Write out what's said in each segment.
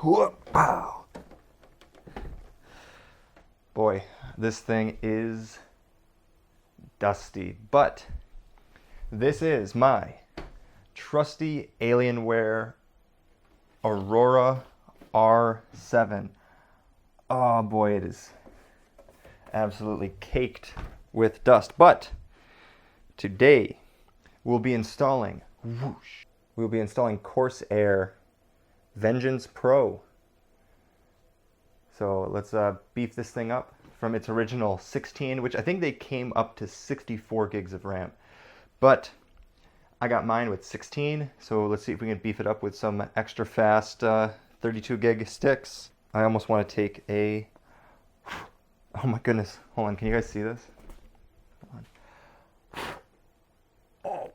Pow. Boy, this thing is dusty, but this is my trusty Alienware Aurora R7. Oh boy, it is absolutely caked with dust. But today we'll be installing Corsair Vengeance Pro. So let's beef this thing up from its original 16, which I think they came up to 64 gigs of RAM. But I got mine with 16, so let's see if we can beef it up with some extra fast 32 gig sticks. I almost want to take a... Oh my goodness. Hold on, can you guys see this? Hold on. Oh.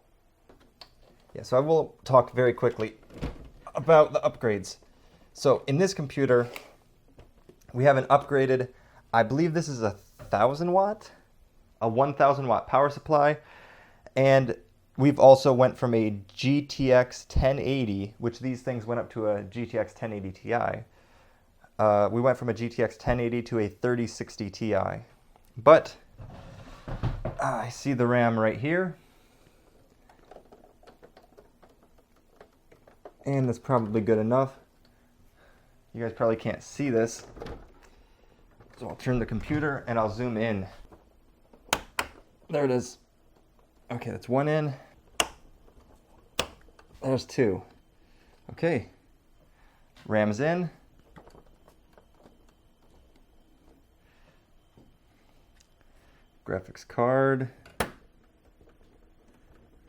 Yeah, so I will talk very quickly about the upgrades. So in this computer, we have an upgraded, I believe this is a 1000 watt, a 1000 watt power supply, and we've also went from a GTX 1080, which these things went up to a GTX 1080 Ti. We went from a GTX 1080 to a 3060 Ti. But I see the RAM right here. And that's probably good enough. You guys probably can't see this. So I'll turn the computer and I'll zoom in. There it is. Okay, that's one in. There's two. Okay. RAM's in. Graphics card.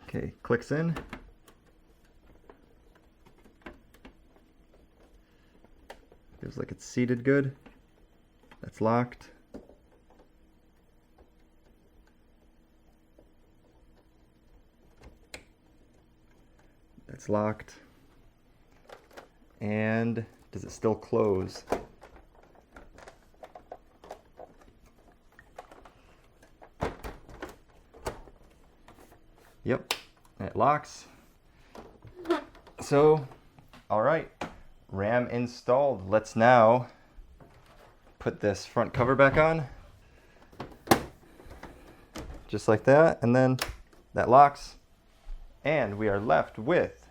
Okay, clicks in. Feels like it's seated good. That's locked. That's locked. And does it still close? Yep, it locks. So, all right, RAM installed. Let's now put this front cover back on. Just like that, and then that locks. And we are left with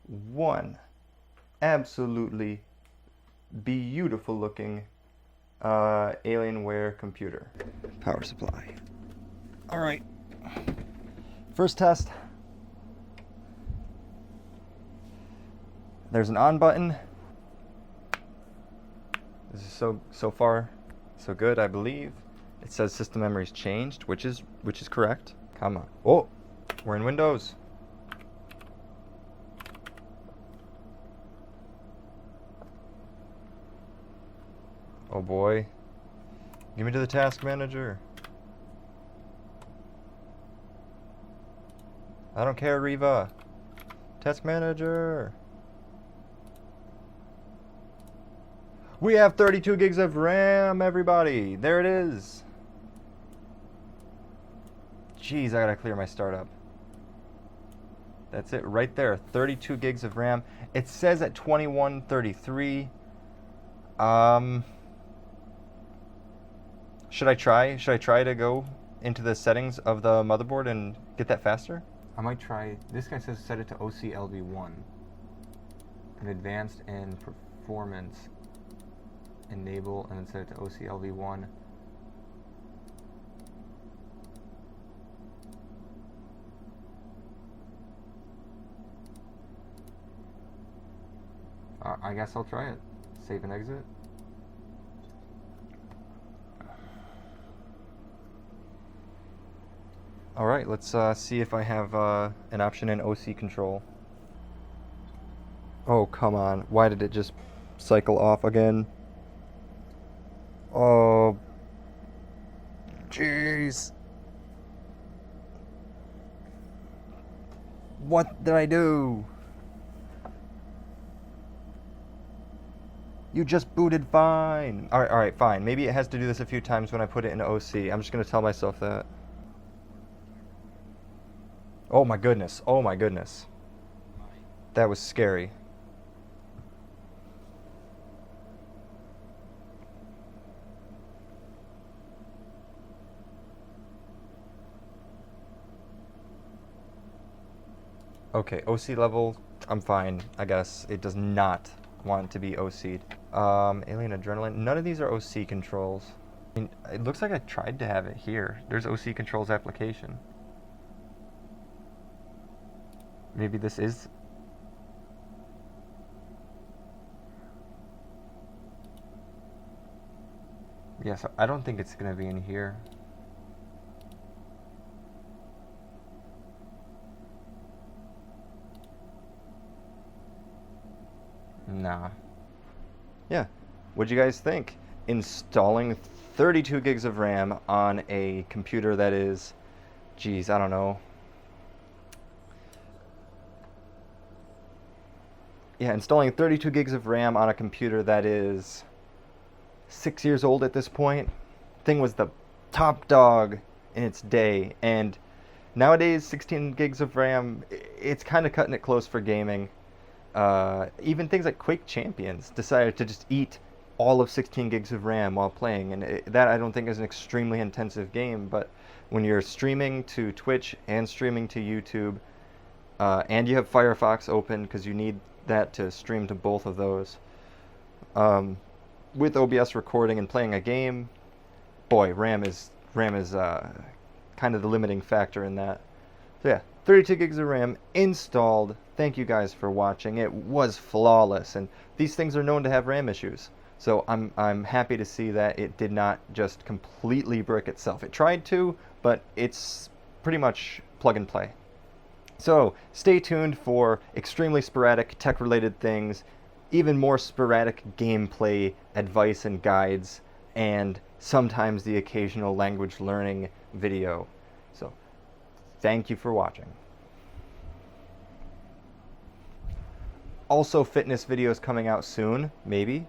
one absolutely beautiful looking Alienware computer. Power supply. All right. First test. There's an on button. This is so far so good, I believe. It says system memory's changed, which is correct. Come on. Oh, we're in Windows. Oh boy. Give me to the task manager. I don't care, Riva. Task manager. We have 32 gigs of RAM, everybody. There it is. Jeez, I gotta clear my startup. That's it right there. 32 gigs of RAM. It says at 2133. Should I try? Should I try to go into the settings of the motherboard and get that faster? I might try. This guy says set it to OCLV1. And advanced and performance. Enable and then set it to OCLV1. I guess I'll try it. Save and exit. Alright, let's see if I have an option in OC control. Oh, come on. Why did it just cycle off again? Oh, jeez. What did I do? You just booted fine. Alright, fine. Maybe it has to do this a few times when I put it in OC. I'm just going to tell myself that. Oh my goodness. Oh my goodness. That was scary. Okay, OC level, I'm fine, I guess. It does not want to be OC'd. Alien Adrenaline, none of these are OC controls. I mean, it looks like I tried to have it here. There's OC controls application. Maybe this is... Yes, I don't think it's gonna be in here. Nah. Yeah. What'd you guys think? Installing 32 gigs of RAM on a computer that is, geez, I don't know. Yeah, installing 32 gigs of RAM on a computer that is 6 years old at this point. Thing was the top dog in its day, and nowadays 16 gigs of RAM, it's kind of cutting it close for gaming. Even things like Quake Champions decided to just eat all of 16 gigs of RAM while playing, and that I don't think is an extremely intensive game, but when you're streaming to Twitch and streaming to YouTube, and you have Firefox open because you need that to stream to both of those, with OBS recording and playing a game, boy, RAM is kind of the limiting factor in that. So yeah, 32 gigs of RAM installed. Thank you guys for watching. It was flawless, and these things are known to have RAM issues. So I'm happy to see that it did not just completely brick itself. It tried to, but it's pretty much plug and play. So stay tuned for extremely sporadic tech-related things, even more sporadic gameplay advice and guides, and sometimes the occasional language learning video. So thank you for watching. Also, fitness videos coming out soon, maybe.